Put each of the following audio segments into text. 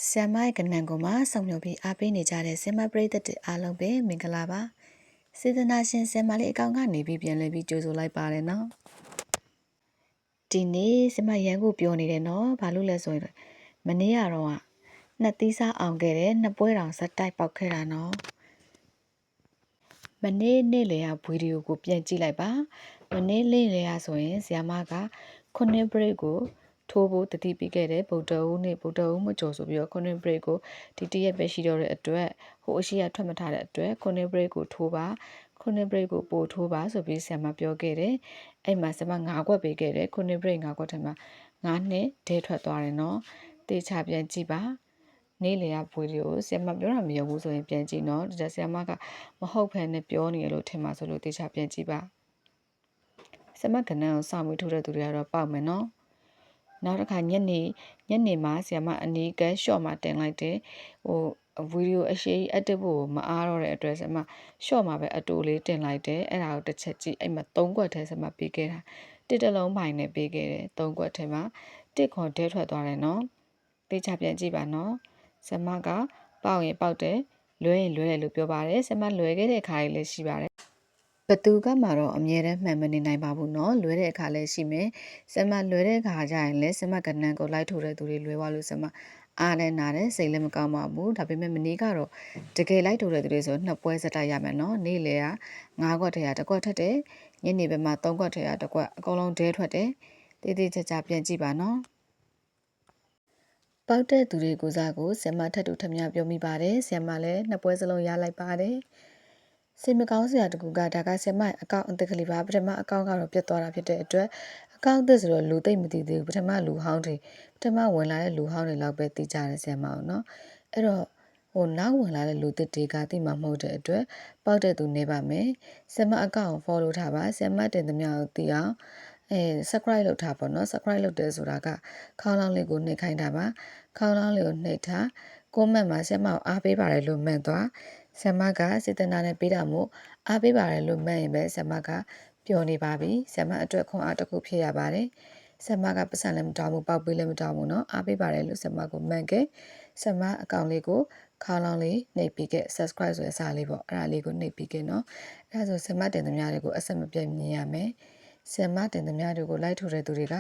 ဆ iam မိုက်ကနန်ကိုမှဆောင်မျိုးပြီးအားပေးနေကြတဲ့ဆ iam ပရိသတ်တွေအားလုံးပဲမင်္ဂလာပါစေတနာရှင်ဆ iam လေးအကောင်ကနေပြီးပြန်လဲပြီးကြိုဆိုလိုက်ပါတယ်နော်ဒီနေ့ဆ iam ရန်ကိုပြောနေတယ်နော်ဘာလို့လဲဆိုရင်မနေ့ကတော့နှစ်သီးစားအောင်ခဲ့တယ်နှစ်ပွဲတောင်ဇက်တိုက်ပေါက်ခဲ့တာနော်မနေ့နေ့လေဗီဒီယိုကိုပြန်ကြည့်လိုက်ပါမနေ့နေ့လေဆိုရင်ဆ iam က9 break ကိုထိုးဖို့တတိပေးခဲ့တယ်ဗုဒ္ဓဦးနဲ့ဗုဒ္ဓဦးမကျော်ဆိုပြီးတော့9 break ကိုဒီတရက်ပဲရှိတော့တဲ့အတွက်ဟိုအရှိရထွက်မထားတဲ့အတွက်9 break ကိုထိုးပါ9 break ကိုပို့ထိုးပါဆိုပြီးဆ iam ပြောခဲ့တယ်အဲ့မှာဆ iam 9ခွက်ပေးခဲ့တယ်9 break 9ခွက်ထဲမှာ9နှစ်ဒဲထွက်သွားတယ်နော်တေချာပြန်ကြည့်ပါနေ့လေဗီဒီယိုဆ iam ပြောတာမရဘူးဆိုရင်ပြန်ကြည့်နော်ဒါဆ iam ကမဟုတ်ဖ ೇನೆ ပြောနေရလို့ထင်ပါဆိုလို့တေချာပြန်ကြည့်ပါဆ iam ကနန်းကိုစောင့်ပြီးထိုးတဲ့သူတွေကတော့ပေါက်မယ်နော်နောက်တစ်ခါညနေမှာဆ iam အနီးက short မှာတင်လိုက်တယ်ဗီဒီယိုအရှိအက်တစ်ဖို့မအားတော့တဲ့အတွက်ဆ iam short မှာပဲအတူလေးတင်လိုက်တယ်အဲ့ဒါကိုတစ်ချက်ကြည့်အဲ့မှာ3ခွက်ထဲဆ iam ပေးခဲ့တာတစ်တလုံးပိုင်းနဲ့ပေးခဲ့တယ်3ခွက်ထဲမှာတစ်ခွန်ဒဲထွက်သွားတယ်နော်တေချာပြန်ကြည့်ပါနော်ဆ iam ကပေါက်ရင်ပေါက်တယ်လွဲရင်လွဲတယ်လို့ပြောပါတယ်ဆ iam လွဲခဲ့တဲ့ခါလေးလည်းရှိပါတယ်ဘသူကမှတော့အမြဲတမ်းမှန်မနေနိုင်ပါဘူးเนาะလွဲတဲ့အခါလည်းရှိမယ်ဆ iam လွဲတဲ့အခါကျရင်လည်းဆ iam ကနန်းကိုလိုက်ထိုးတဲ့သူတွေလွဲသွားလို့ဆ iam အားလည်းနာတယ်စိတ်လည်းမကောင်းပါဘူးဒါပေမဲ့မနေ့ကတော့တကယ်လိုက်ထိုးတဲ့သူတွေဆိုနှစ်ပွဲစတိုက်ရမယ်เนาะနေ့လေက9ခွက်ထဲကတစ်ခွက်ထက်တယ်ညနေဘက်မှာ3ခွက်ထဲကတစ်ခွက်အကုန်လုံးဒဲထွက်တယ်တေးသေးချာချာပြန်ကြည့်ပါเนาะပေါက်တဲ့သူတွေကိုစားကိုဆ iam ထပ်တူထမြပြောမိပါတယ်ဆ iam လည်းနှစ်ပွဲစလုံးရလိုက်ပါတယ်စိတ်မကောင်းစရာတကူကဒါကဆ iam အကောင့်အသစ်ကလေးပါပထမအကောင့်ကတော့ပြတ်သွားတာဖြစ်တဲ့အတွက်အကောင့်သစ်ဆိုတော့လူသိမ့်မသိသေးဘူးပထမလူဟောင်းတွေပထမဝင်လာတဲ့လူဟောင်းတွေလောက်ပဲသိကြတယ်ဆ iam အောင်เนาะအဲ့တော့နောက်ဝင်လာတဲ့လူသစ်တွေကသိမှာမဟုတ်တဲ့အတွက်ပေါက်တဲ့သူနေပါမယ်ဆ iam အကောင့်ကို follow ထားပါဆ iam တင်သမျှကိုသိအောင်subscribe လုပ်ထားပါเนาะ subscribe လုပ်တယ်ဆိုတာကခေါင်းလောင်းလေးကိုနှိပ်ခိုင်းတာပါခေါင်းလောင်းလေးကိုနှိပ်ထားcomment မှာဆ iam ကိုအားပေးပါတယ်လို့မှန်သွားဆ iam ကစေတနာနဲ့ပေးတာမို့အားပေးပါတယ်လို့မှန်ရင်ပဲဆ iam ကပျော်နေပါပြီဆ iam အတွက်ခွန်အားတစ်ခုဖြစ်ရပါတယ်ဆ iam ကပတ်စံလည်းမတောင်းဘူးပေါက်ပေးလည်းမတောင်းဘူးเนาะအားပေးပါတယ်လို့ဆ iam ကိုမှန်ခဲ့ဆ iam အကောင့်လေးကိုခေါင်းလောင်းလေးနှိပ်ပြီးခဲ့ subscribe ဆိုတဲ့အစားလေးပေါ့အဲ့ဒါလေးကိုနှိပ်ပြီးခဲ့เนาะအဲ့ဒါဆိုဆ iam တင်သမျှတွေကိုအဆက်မပြတ်မြင်ရမယ်ဆ iam တင်သမျှတွေကိုလိုက်ထိုးတဲ့သူတွေက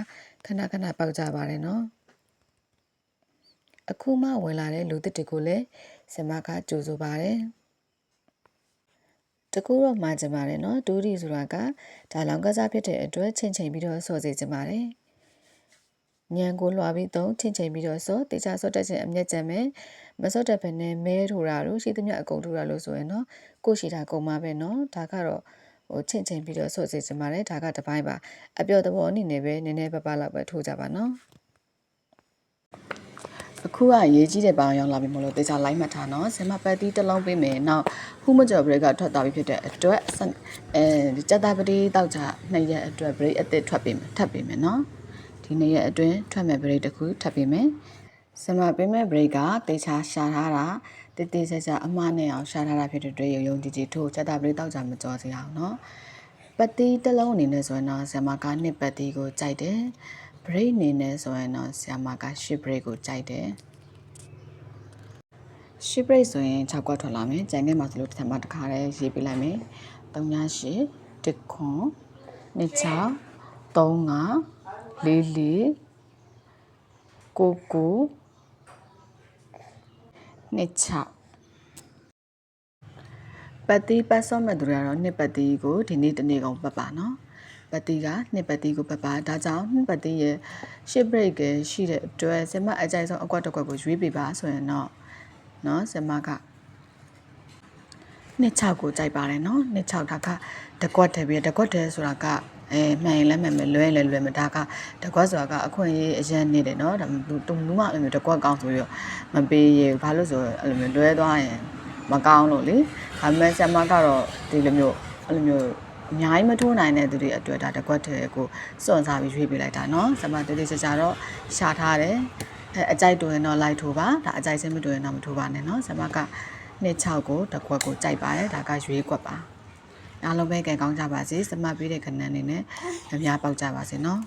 ခဏခဏပေါက်ကြပါတယ်เนาะအခုမှဝင်လာတဲ့လူသစ်တွေကိုလည်းဆ iam ကကြိုဆိုပါတယ်တကူတော့မှာကြပါတယ်เนาะဒူးဒီဆိုတာကဒါလောင်ကစားဖြစ်တဲ့အတွက်ချင်းချင်းပြီးတော့ဆော့စေကြပါတယ်ညံကိုလွှာပြီးတော့ချင်းချင်းပြီးတော့ဆော့တေချာဆော့တက်ခြင်းအမျက်ကြံမယ်မဆော့တက်ဘဲနဲ့မဲထိုးတာတို့ရှိသမျှအကုန်ထိုးတာလို့ဆိုရင်เนาะကိုရှိတာကုန်ပါပဲเนาะဒါကတော့ချင်းချင်းပြီးတော့ဆော့စေကြပါတယ်ဒါကတစ်ပိုင်းပါအပျော်သဘောအနေနဲ့ပဲနည်းနည်းပပလောက်ပဲထိုးကြပါเนาะအခုကရေးကြီးတဲ့ပေါင်ရောက်လာပြီမလို့တေချာလိုက်မှတ်ထားနော်ဆ iam ပတ်တီးတစ်လုံးပေးမယ်နောက်ဟူးမကျော် break ကထွက်သွားပြီဖြစ်တဲ့အတွက်ကြက်သားပတိတောက်ချ2ရက်အတွက် break အသစ်ထွက်ပေးမယ်ထပ်ပေးမယ်နော်ဒီ2ရက်အတွင်းထွက်မဲ့ break တစ်ခုထပ်ပေးမယ်ဆ iam ပေးမဲ့ break ကတေချာရှာထားတာတေးသေးချာချာအမှားနဲ့အောင်ရှာထားတာဖြစ်တဲ့အတွက်ရုံကြည်ကြည်ထိုးကြက်သားပတိတောက်ချမကြောစရအောင်နော်ပတ်တီးတစ်လုံးအနေနဲ့ဆိုရင်တော့ဆ iam က2ပတ်တီးကိုကြိုက်တယ် break အနေနဲ့ဆိုရင်တော့ဆ iam က10 break ကိုကြိုက်တယ်10 break ဆိုရင်6ခွက်ထွက်လာမယ်ကြံခဲ့မှာဆိုလို့တစ်ခါတစ်ခါတည်းရေးပေးလိုက်မယ်38 1ခွန်26 35 44 99 26ပတ်တီးပတ်စော့မဲ့သူတွေကတော့2ပတ်တီးကိုဒီနေ့တနေ့ကုန်ပတ်ပါနော်ပတ်တီးက2ပတ်တီးကိုပတ်ပါဒါကြောင့်2ပတ်တီးရဲ့10 break ကရှိတဲ့အတွက်ဆ iam အကြိုက်ဆုံးအကွက်တစ်ကွက်ကိုရွေးပေးပါဆိုရင်တော့နော်ဆ iam က26ကိုကြိုက်ပါတယ်နော်26ဒါကတကွက်တယ်ပြီးတကွက်တယ်ဆိုတာကမှန်ရင်လည်းမှန်မယ်လွဲရင်လည်းလွဲမယ်ဒါကတကွက်ဆိုတာကအခွင့်အရေးအရင်နေတယ်နော်ဒါတူမူမအဲ့လိုမျိုးတကွက်ကောင်းဆိုပြီးတော့မပေးရဘူးဘာလို့ဆိုအဲ့လိုမျိုးလွဲသွားရင်မကောင်းလို့လေဒါပေမဲ့ဆ iam ကတော့ဒီလိုမျိုးအဲ့လိုမျိုးအများကြီးမထိုးနိုင်တဲ့သူတွေအတွက်ဒါတကွက်တယ်ကိုစွန့်စားပြီးရွေးပေးလိုက်တာနော်ဆ iam တေးသေးချာချာတော့ရှာထားတယ်အကြိုက်တူရင်တော့လိုက်ထိုးပါဒါအကြိုက်စင်းမတူရင်တော့မထိုးပါနဲ့နော်ဆ iam က26ကိုတစ်ခွက်ကိုကြိုက်ပါတယ်ဒါကရွေးခွက်ပါအားလုံးပဲကြံကောင်းကြပါစေစမပေးတဲ့ခဏအနေနဲ့အများပေါက်ကြပါစေနော်